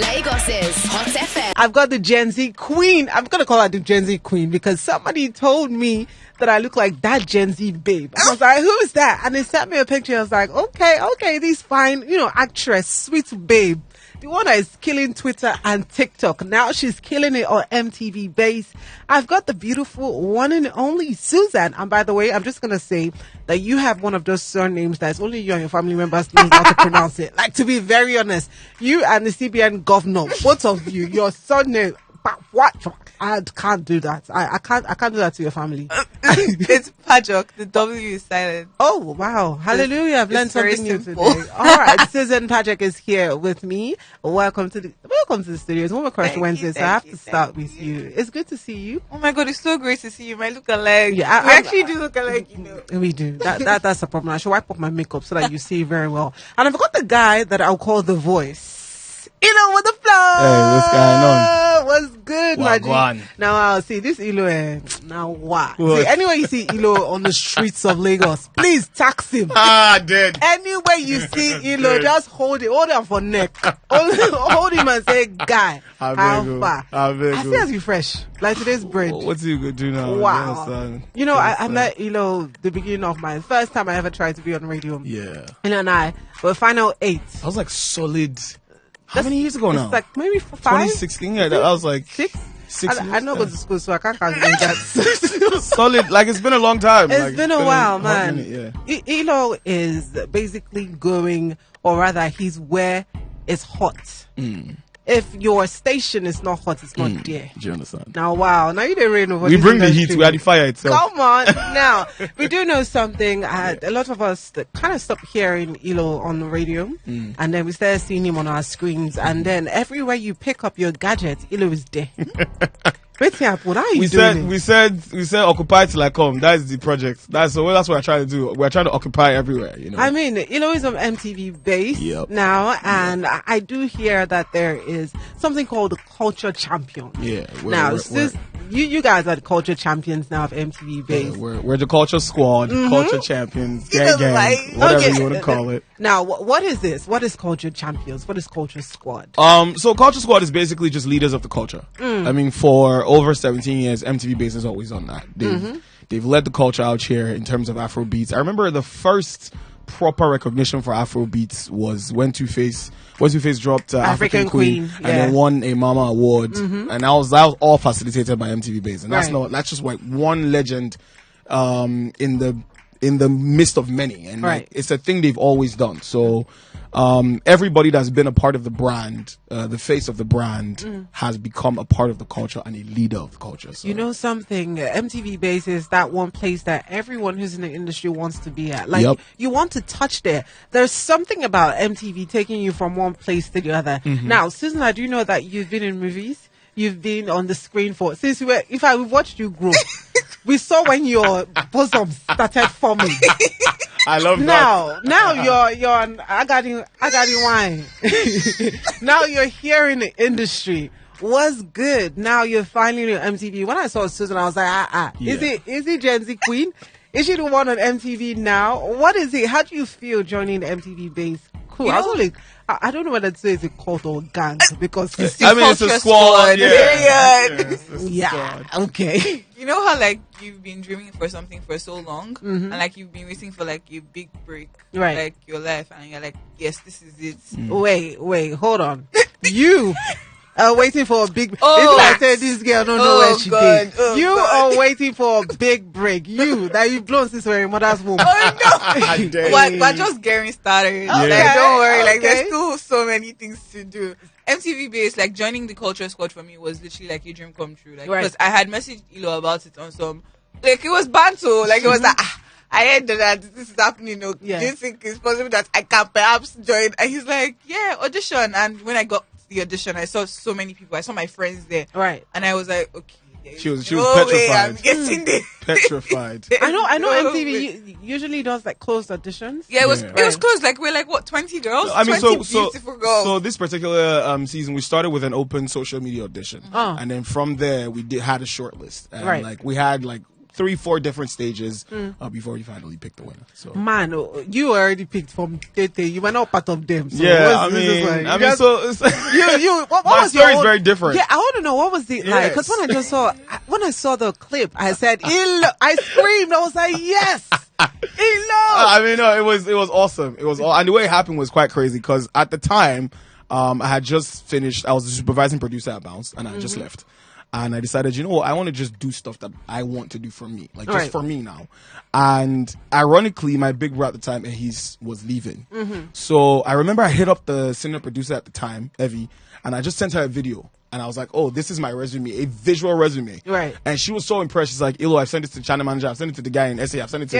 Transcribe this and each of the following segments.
Lagos's Hot FM. I've got the Gen Z queen. I'm going to call her the Gen Z queen because somebody told me that I look like that Gen Z babe. I was like, who is that? And they sent me a picture. I was like, okay, this fine, actress, sweet babe. The one that is killing Twitter and TikTok. Now she's killing it on MTV Base. I've got the beautiful one and only Susan. And by the way, I'm just going to say that you have one of those surnames that's only you and your family members know how to pronounce it. Like, to be very honest, you and the CBN governor, both of you, your surname, what? I can't do that. I can't do that to your family. It's Pajok. The W is silent. Oh, wow. Hallelujah. I've learned something new today. simple. All right. Susan Pajok is here with me. Welcome to the studio. It's Woman Crush Wednesday, so I have to start with you. It's good to see you. Oh my God, it's so great to see you. My look alike. Yeah, we actually do look alike, We do. That's a problem. I should wipe off my makeup so that you see very well. And I've got the guy that I'll call the voice. With the flow. Hey, what's going on? What's good, my Wagwan. G? Now, I'll see this Ilo. Now, what? See, anywhere you see Ilo on the streets of Lagos, please tax him. Dead. Anywhere you see Ilo, just hold him for neck. hold him and say, guy, how far? I feel as you fresh. Like today's bread. What are you going to do now? Wow. Yes, I met Ilo the beginning of my first time I ever tried to be on radio. Yeah. And I were final 8. I was like solid. How many years ago now? It's like maybe 5? 2016. Yeah, I was like 6? 6 I know go to school, so I can't calculate that. solid. Like, it's been a long time. It's been a while, man. Minute, yeah. Ilo is basically going, or rather, he's where it's hot. If your station is not hot, it's not there. Do you understand? Now, wow. Now you didn't really know what We this bring the industry heat. We are the fire itself. Come on. Now, we do know something. A lot of us kind of stopped hearing Ilo on the radio. And then we started seeing him on our screens. And then everywhere you pick up your gadget, Ilo is there. What are you doing? We said occupy till I come. That's the project. That's what we're trying to do. We're trying to occupy everywhere, I mean, Ilo is on MTV Base now, and I do hear that there is something called the Culture Champion. Yeah. You guys are the culture champions now of MTV Base. Yeah, we're the culture squad, culture champions, gang, whatever you want to call it. Now, what is this? What is culture champions? What is culture squad? So culture squad is basically just leaders of the culture. I mean, for over 17 years, MTV Base is always on that. They've led the culture out here in terms of Afro beats. I remember the first proper recognition for Afro beats was when Two-Face dropped African Queen and then won a Mama Award, and that was all facilitated by MTV Base, and that's just like one legend in the midst of many, and like, it's a thing they've always done. So everybody that's been a part of the brand, the face of the brand, has become a part of the culture and a leader of the culture. So. You know something? MTV Base is that one place that everyone who's in the industry wants to be at. Like, you want to touch there. There's something about MTV taking you from one place to the other. Now, Susan, I do know that you've been in movies. You've been on the screen we've watched you grow. We saw when your bosom started forming. I love that. Now you're on I got you wine. Now you're here in the industry. What's good? Now you're finally on MTV. When I saw Susan, I was like, Is it Gen Z Queen? Is she the one on MTV now? What is it? How do you feel joining the MTV Base? Cool. I don't know whether to say it's a cult or gang because it's a squad. Yeah. Okay. You know how like you've been dreaming for something for so long, and like you've been waiting for like a big break, like your life, and you're like, yes, this is it. Wait, hold on. You are waiting for a big. I said this girl don't know where she did. You are waiting for a big break. You that you've blown since your mother's womb. Oh no! We're just getting started. Like, don't worry. Like, there's still so many things to do. MTV Base, like joining the culture squad for me was literally like a dream come true. Like, because I had messaged Ilo about it on some, like, it was banter. Like, it was like, I heard that this is happening. Do you think it's possible that I can perhaps join? And he's like, yeah, audition. And when I got the audition, I saw so many people. I saw my friends there. Right. And I was like, okay. She was petrified. I'm getting there. Petrified. I know MTV usually does like closed auditions. Yeah, it was closed. Like, we're like, what, 20 girls? I mean, 20 beautiful girls. So this particular season, we started with an open social media audition, and then from there we had a short list. And like we had like 3-4 different stages before you finally pick the winner. So man, you already picked from Tete. You were not part of them. So yeah, so it's, what my was story your is very different. Yeah, I want to know what was it like, because when I saw the clip, I said, I screamed. I was like, yes. I mean, no, it was awesome. And the way it happened was quite crazy because at the time, I had just finished. I was the supervising producer at Bounce, and I just left. And I decided, you know what, I want to just do stuff that I want to do for me, like just for me now. And ironically, my big bro at the time, he was leaving. So I remember I hit up the senior producer at the time, Evie, and I just sent her a video. And I was like, oh, this is my resume, a visual resume. Right. And she was so impressed. She's like, Ilo, I've sent it to the channel manager. I've sent it to the guy in SA. I've sent it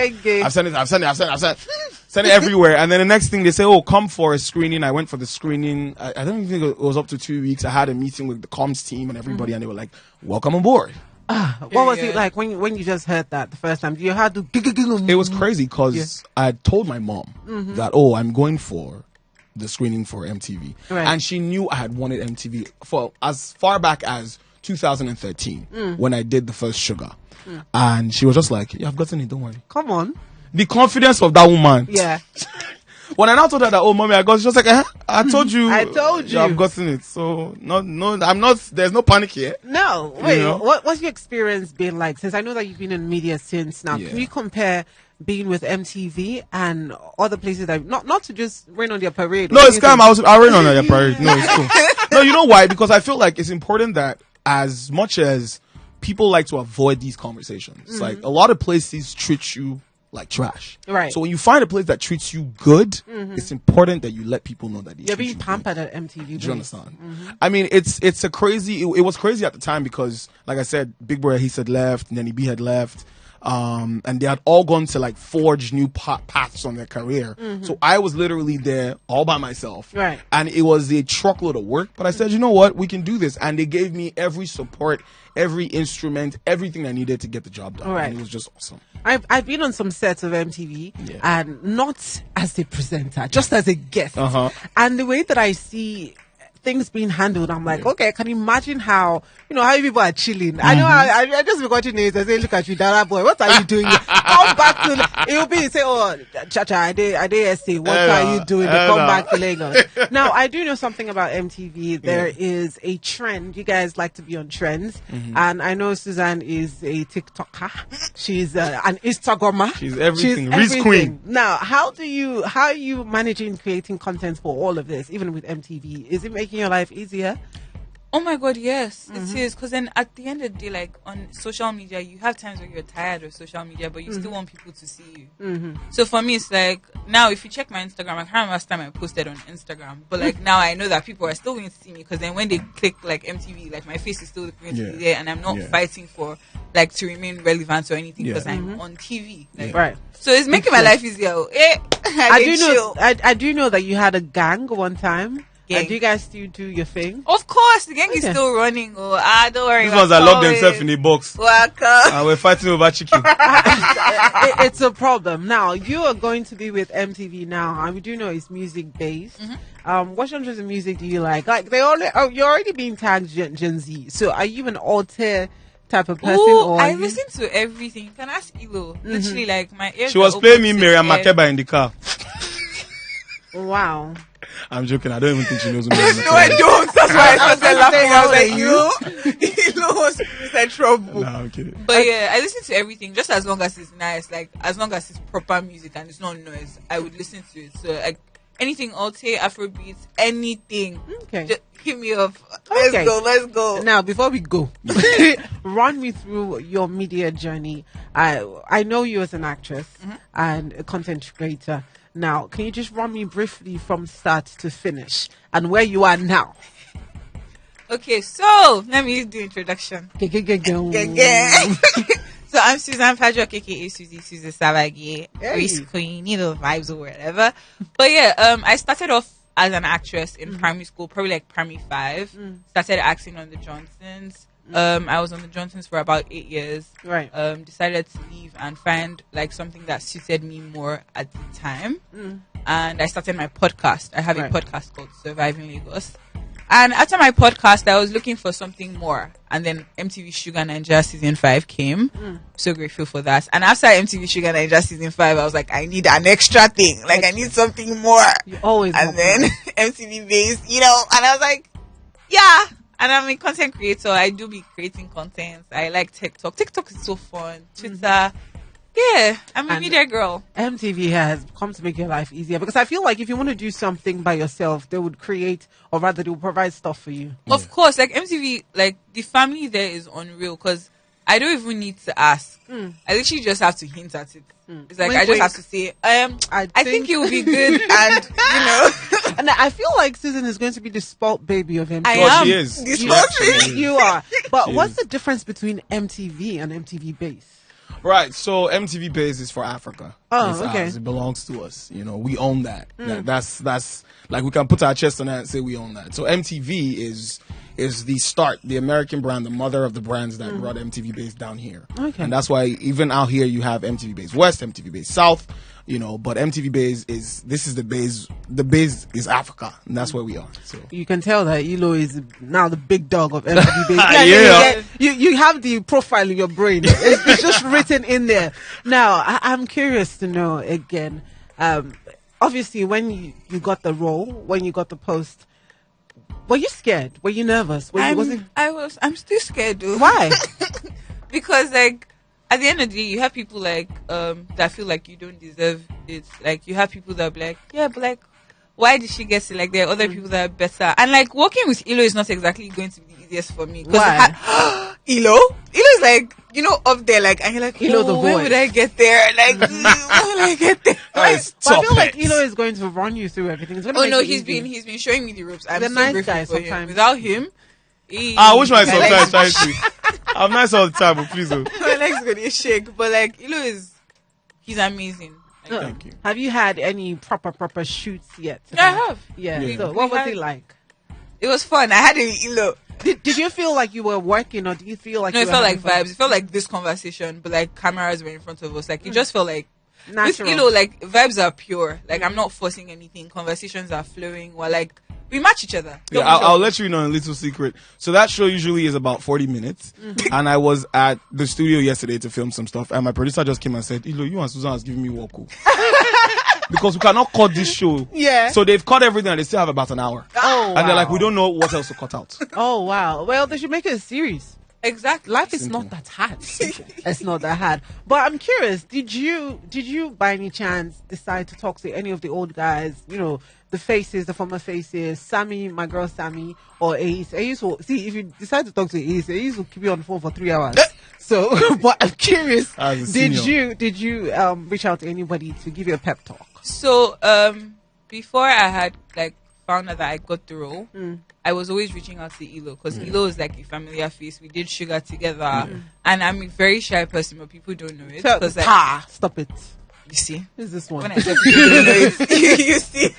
everywhere. And then the next thing they say, oh, come for a screening. I went for the screening. I don't even think it was up to 2 weeks. I had a meeting with the comms team and everybody, and they were like, welcome on board. What was it like when you just heard that the first time? You had to... It was crazy because I told my mom that, oh, I'm going for the screening for MTV. Right. And she knew I had wanted MTV for as far back as 2013 when I did the first Sugar. And she was just like, yeah, I've gotten it, don't worry. Come on. The confidence of that woman. Yeah. When I now told her that, oh, mommy, I got it, she was like, I told you. I told you. I've gotten it. So, no, I'm not, there's no panic here. No. Wait, You know? what's your experience been like? Since I know that you've been in media since now, can you compare being with MTV and other places that not to just rain on their parade? No, it's calm. I rain on your parade. No, it's cool. No, you know why? Because I feel like it's important that as much as people like to avoid these conversations, like a lot of places treat you like trash. Right. So when you find a place that treats you good, it's important that you let people know that you're being pampered at MTV. Do you understand? I mean, it's a crazy. It was crazy at the time because, like I said, Big Boy he said left, Nenny B had left. And they had all gone to like forge new paths on their career. So I was literally there all by myself. Right. And it was a truckload of work. But I said, you know what? We can do this. And they gave me every support, every instrument, everything I needed to get the job done. Right. And it was just awesome. I've been on some sets of MTV and not as a presenter, just as a guest. And the way that I see things being handled, I'm like, okay, I can imagine how people are chilling. I know, I just be watching it. I say, look at you, Dara boy, what are you doing? Come back to, it will be, say, oh, Chacha, I did SA, what are you doing? Come back to Lagos. Now, I do know something about MTV. There is a trend. You guys like to be on trends. And I know Suzanne is a TikToker. She's an Instagrammer. She's everything. Riz Queen. Now, how are you managing creating content for all of this, even with MTV? Is it making your life easier? Oh my God, yes, it is. Because then at the end of the day, like on social media, you have times where you're tired of social media, but you still want people to see you. So for me, it's like, now if you check my Instagram, I can't remember last time I posted on Instagram, but like now I know that people are still going to see me, because then when they click like MTV, like my face is still going to be there, and I'm not fighting for like to remain relevant or anything, because I'm on TV. Like, right. So it's making my life easier. I do know that you had a gang one time. Gang. Do you guys still do your thing? Of course, the gang is still running. Don't worry. These ones that lock themselves in the box. Welcome. We're fighting over chicken. It's a problem. Now, you are going to be with MTV now, and we do know it's music based. What genres of music do you like? Like you're already being tagged Gen Z. So are you an alter type of person? Or I listen to everything. You can ask Ilo. Literally, like my ears. She was playing me Miriam Makeba in the car. Wow. I'm joking. I don't even think she knows who Miriam Makeba is. No, I don't. That's why I started laughing. I was like, Ilo was in trouble. No, I'm kidding. But yeah, I listen to everything, just as long as it's nice. Like, as long as it's proper music and it's not noise, I would listen to it. So, like, anything Alte, Afrobeats, anything. Okay. Just hit me up. Let's go. Now, before we go, run me through your media journey. I know you as an actress and a content creator. Now, can you just run me briefly from start to finish and where you are now? Okay, so let me do introduction. So I'm Suzanne Padrock, aka Susie Savagi, Race Queen, vibes or whatever. But yeah, I started off as an actress in primary school, probably like primary 5. Started acting on the Johnsons. I was on the Johnsons for about 8 years. Right. Decided to leave and find like something that suited me more at the time. And I started my podcast. I have a podcast called Surviving Lagos. And after my podcast, I was looking for something more. And then MTV Sugar Nigeria Season 5 came. So grateful for that. And after MTV Sugar Nigeria Season 5, I was like, I need an extra thing. Like, I need something more. You always And then MTV Base, and I was like, yeah. And I'm a content creator. I do be creating content. I like TikTok. TikTok is so fun. Twitter. Yeah, I'm a media girl. MTV has come to make your life easier, because I feel like if you want to do something by yourself, they would create, or rather they will provide stuff for you. Of course, like MTV, like the family there is unreal, because I don't even need to ask. I literally just have to hint at it. It's like, I just have to say, I think it will be good, and And I feel like Susan is going to be the spoilt baby of MTV. I am. She is. The She spoilt actually baby. is. You are. But She what's is. the difference between MTV and MTV Base? Right, so MTV Base is for Africa. Oh, It's okay. ours. It belongs to us. We own that. That's like, we can put our chest on that and say we own that. So MTV is the start, the American brand, the mother of the brands that brought MTV Base down here. Okay. And that's why even out here you have MTV Base West, MTV Base South, but MTV Base is the base. The base is Africa, and that's where we are. So You can tell that Elo is now the big dog of MTV Base. Yeah. You have the profile in your brain. It's just written in there. Now, I'm curious to know again. Obviously, when you got the role, when you got the post, were you scared? Were you nervous? I'm still scared, though. Why? Because, like, at the end of the day, you have people like that feel like you don't deserve it. Like, you have people that be like, yeah, but like, why did she get it? Like, there are other people that are better. And like, working with Elo is not exactly going to be the easiest for me. Why? Elo is like, up there, like, and you're like, Elo the when voice. would I get there? Like, when will I get there? It's But I feel like tough. Elo is going to run you through everything. It's gonna Oh make no, it he's easy. been showing me the ropes. I'm He's a so nice grateful guy for him. sometimes. Without him, which one is sometimes trying to? I'm nice all the time, but please. my legs gonna shake. But like, he's amazing. Like, Thank you. Have you had any proper shoots yet? Yeah, I have. Yeah. Yeah. So what We was had- it like? It was fun. I had a Elo. Did you feel like you were working, or do you feel like No, you it were felt like having fun? vibes. It felt like this conversation, but like cameras were in front of us. Like it just felt like Natural. with Elo, like vibes are pure. Like I'm not forcing anything. Conversations are flowing. We're like we match each other. Yeah, Don't we, I'll don't we? let you know a little secret. So that show usually is about 40 minutes. And I was at the studio yesterday to film some stuff. And my producer just came and said, Ilo, you and Susan has given me work. Because we cannot cut this show. Yeah. So they've cut everything and they still have about an hour. Oh, And they're like, wow. we don't know what else to cut out. Oh wow. Well, they should make it a series. Exactly. Life is Simple. not that hard. It's not that hard. But I'm curious. Did you by any chance decide to talk to any of the old guys? The faces, the former faces. Sammy, my girl Sammy, or Ace. Ace will see if you decide to talk to Ace. Ace will keep you on the phone for 3 hours. So, but I'm curious. As a Did you reach out to anybody to give you a pep talk? So before I had like found out that I got the role, I was always reaching out to Elo because Elo is like a familiar face. We did Sugar together, and I'm a very shy person, but people don't know it. Tell- 'Cause, like, Stop it. you see, Who's this one? when I tell people don't know it, you see,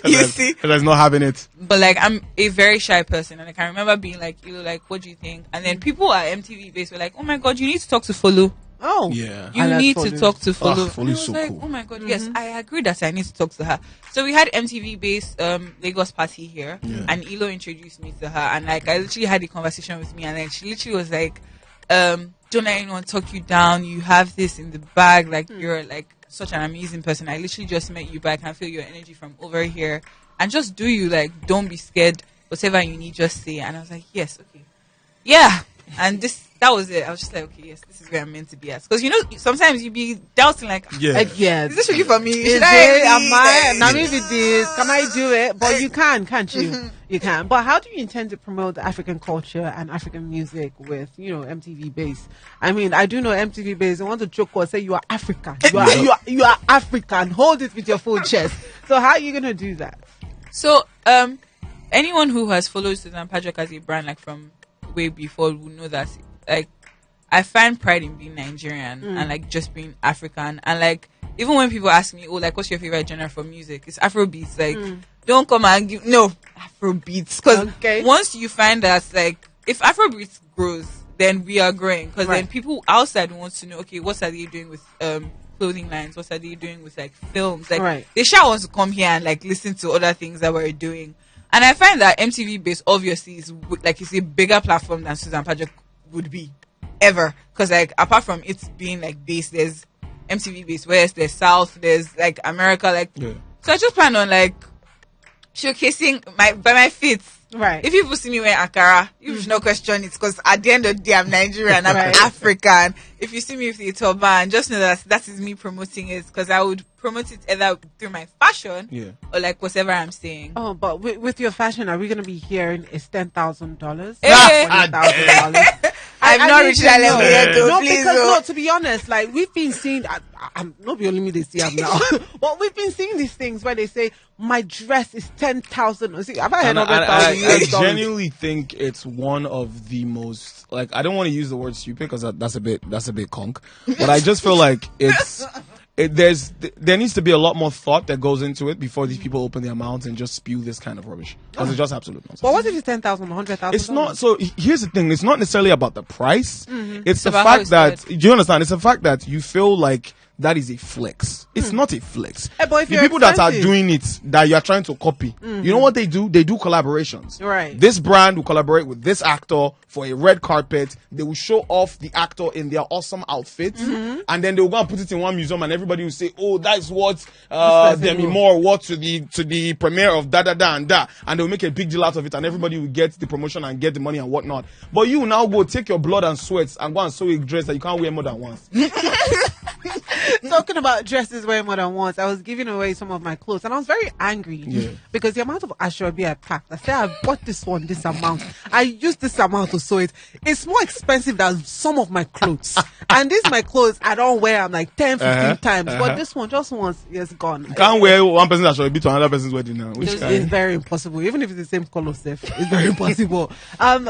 you see. And that's not having it. But like I'm a very shy person, and like I remember being like, Elo, like, what do you think? And then people at MTV Base were like, oh my god, you need to talk to Follow. Oh, Yeah. You I like need to Follow. talk to Follow. Follow And I is was so like, cool. oh my god, yes, I agree that I need to talk to her. So we had MTV Base Lagos party here, and Elo introduced me to her, and like I literally had a conversation with me, and then she literally was like, don't let anyone talk you down. You have this in the bag. Like you're like such an amazing person. I literally just met you, but I can feel your energy from over here, and just do you. Like don't be scared. Whatever you need, just say. And I was like, yes, okay, yeah. And that was it. I was just like, okay, yes, this is where I'm meant to be at. Because sometimes you be doubting, like, Yeah. yeah. is this really for me? Is Should it? Am I? really- Now maybe this. Can I do it? But you can, can't you? You can. But how do you intend to promote African culture and African music with, MTV Base? I mean, I do know MTV Base. I want to joke or say you are African. You are African. Hold it with your full chest. So how are you gonna do that? So, anyone who has followed Susan Patrick as a brand, like from way before, will know that, like, I find pride in being Nigerian and like just being African. And like, even when people ask me, oh, like, what's your favorite genre for music? It's Afrobeats. Like, don't come and give Afrobeats. Because Okay. once you find that, like, if Afrobeats grows, then we are growing. Because then Right. people outside want to know, okay, what are they doing with clothing lines? What are they doing with like films? Like, Right. they shall want to come here and like listen to other things that we're doing. And I find that MTV Base obviously is like it's a bigger platform than Susan Paget would be ever. Because like apart from it being like base, there's MTV Base West, there's South, there's like America, like. Yeah. So I just plan on like showcasing my feet. Right. If people see me wearing Ankara, you should no question it because at the end of the day, I'm Nigerian, I'm African. If you see me with a turban, just know that is me promoting it because I would promote it either through my fashion or like whatever I'm saying. Oh, but with your fashion, are we going to be hearing it's $10,000? Hey. $20,000? I've not reached that level yet, though. No, please, because no, to be honest, like we've been seeing, I'm not the only me they see them now, but we've been seeing these things where they say my dress is 10,000. See, have I heard I genuinely think it's one of the most, like, I don't want to use the word stupid because that's a bit conk, but I just feel like there needs to be a lot more thought that goes into it before these people open their mouths and just spew this kind of rubbish because it's just absolute nonsense. Well, what if it's 10,000, 100,000? It's not. So here's the thing: it's not necessarily about the price. Mm-hmm. It's the fact that do you understand? It's the fact that you feel like that is a flex. It's not a flex. But if the people that are doing it, that you are trying to copy, you know what they do? They do collaborations. Right. This brand will collaborate with this actor for a red carpet. They will show off the actor in their awesome outfits, and then they will go and put it in one museum, and everybody will say, "Oh, that's what Demi Moore wore to the premiere of da da da and da," and they'll make a big deal out of it, and everybody will get the promotion and get the money and whatnot. But you now go take your blood and sweat and go and sew a dress that you can't wear more than once. Talking about dresses wearing more than once, I was giving away some of my clothes and I was very angry because the amount of Ashobi I packed. I said I bought this one, this amount. I used this amount to sew it. It's more expensive than some of my clothes. And these my clothes I don't wear them like 10, 15 times. But this one just once it's gone. You can't wear one person's Ashobi to another person's wedding now. It's very impossible. Even if it's the same color stuff, it's very impossible.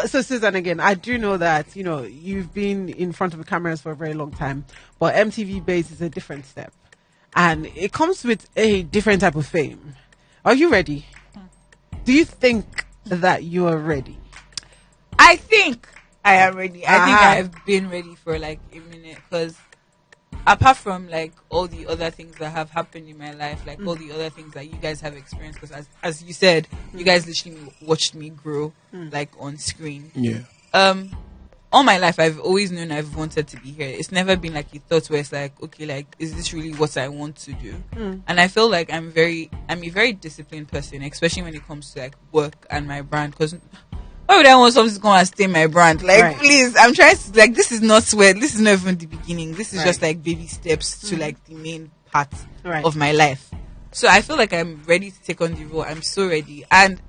So Susan, again, I do know that, you know, you've been in front of the cameras for a very long time, but MTV Base is a different step. And it comes with a different type of fame. Are you ready? Do you think that you are ready? I think I am ready. I think I've been ready for like a minute because apart from like all the other things that have happened in my life, like all the other things that you guys have experienced, because as you said, you guys literally watched me grow like on screen. Yeah. All my life, I've always known I've wanted to be here. It's never been like a thought where it's like, okay, like, is this really what I want to do? And I feel like I'm a very disciplined person, especially when it comes to like work and my brand. Because why would I want something to go and stay my brand? Like, please, I'm trying to, like, this is not sweat. This is not even the beginning. This is just like baby steps to like the main part of my life. So I feel like I'm ready to take on the role. I'm so ready. And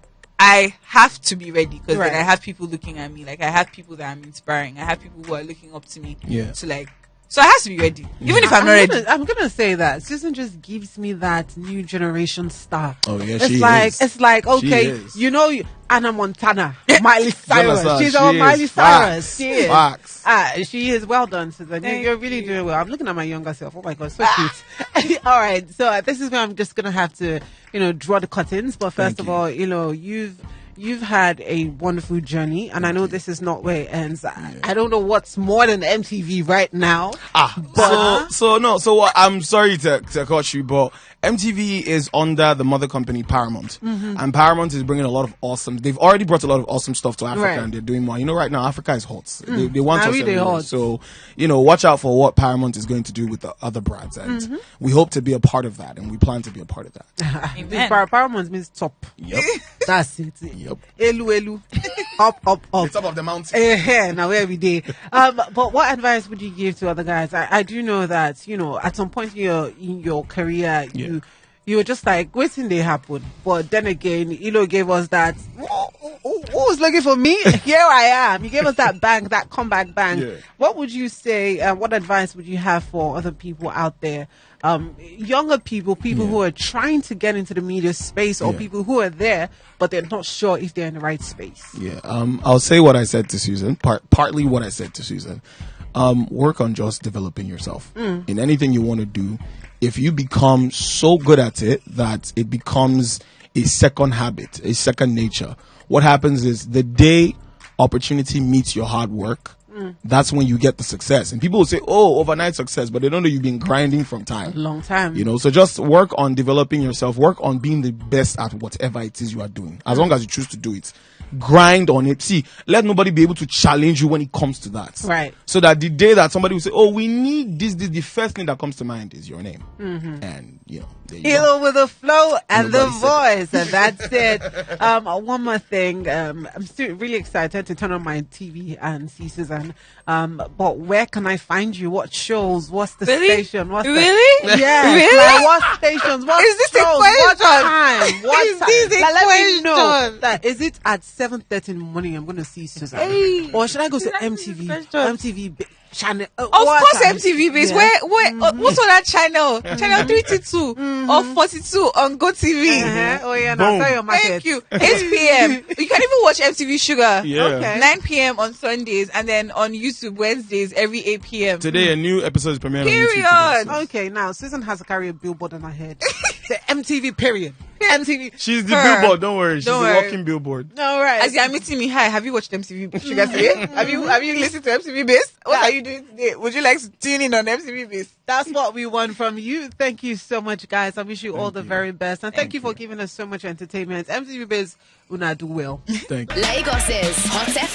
I have to be ready because then I have people looking at me. Like, I have people that I'm inspiring. I have people who are looking up to me. To like, so I have to be ready, even if I'm not ready. I'm gonna say that Susan just gives me that new generation star. Oh yeah, it's like okay, you know, Anna Montana, Miley Cyrus. She's our Miley Cyrus. She is. She is. Well done, Susan. You're really doing well. I'm looking at my younger self. Oh my god, so cute. All right, so this is where I'm just gonna have to, you know, draw the curtains. But first of all, you know, you've had a wonderful journey, and I know this is not where it ends. I don't know what's more than MTV right now. So I'm sorry to cut you, but MTV is under the mother company Paramount, and Paramount is bringing a lot of awesome. They've already brought a lot of awesome stuff to Africa, and they're doing more. You know, right now Africa is hot. They want us everywhere. So, you know, watch out for what Paramount is going to do with the other brands, and we hope to be a part of that, and we plan to be a part of that. Amen. Paramount means top. Yep, that's it. Yep. Elu, up. The top of the mountain. Now every day. But what advice would you give to other guys? I do know that, you know, at some point in your career, you were just like, waiting they happen. But then again, Elo gave us that, who was looking for me? Here I am. You gave us that bang, that comeback bang. Yeah. What would you say, what advice would you have for other people out there? Younger people who are trying to get into the media space, or people who are there, but they're not sure if they're in the right space. Yeah. I'll say what I said to Susan, partly what I said to Susan. Work on just developing yourself in anything you want to do. If you become so good at it that it becomes a second habit, a second nature, what happens is the day opportunity meets your hard work, that's when you get the success. And people will say, oh, overnight success, but they don't know you've been grinding from time. Long time. You know, so just work on developing yourself, work on being the best at whatever it is you are doing. As long as you choose to do it. Grind on it. See, let nobody be able to challenge you when it comes to that. Right. So that the day that somebody will say, oh, we need this, the first thing that comes to mind is your name. And, you know, there you go. With the flow and the Nobody said voice, and that's it. One more thing. I'm still really excited to turn on my TV and see Susan. But where can I find you? What shows? What's the station? What's really? Yeah. Really? Like, what stations? What Is this a shows? question? What time? What Is time? this a Like, let me know. question? Like, is it at 7:30 in the morning? I'm going to see Susan. Hey. Or should I go to That's MTV? the question. MTV channel. Of course, MTV Base. Yeah. Where? What's on that channel? Channel 32 or 42 on GoTV. Oh yeah, now Boom. tell your market. Thank you. 8 p.m. You can even watch MTV Sugar. Yeah. Okay. 9 p.m. on Sundays, and then on YouTube Wednesdays every 8 p.m. Today, a new episode is premiering on YouTube. Period. today. Okay, now Susan has to carry a billboard on her head. The MTV period. MTV. She's the Her. billboard, don't worry. She's Don't a worry. walking billboard. All right. As you are meeting me, hi, have you watched MTV Sugar today? Have you listened to MTV Base? What are you doing today? Would you like to tune in on MTV Base? That's what we want from you. Thank you so much, guys. I wish you all the very best. And thank you for giving us so much entertainment. MTV Biz, una do well. Thank you. Lagos is Hot FM.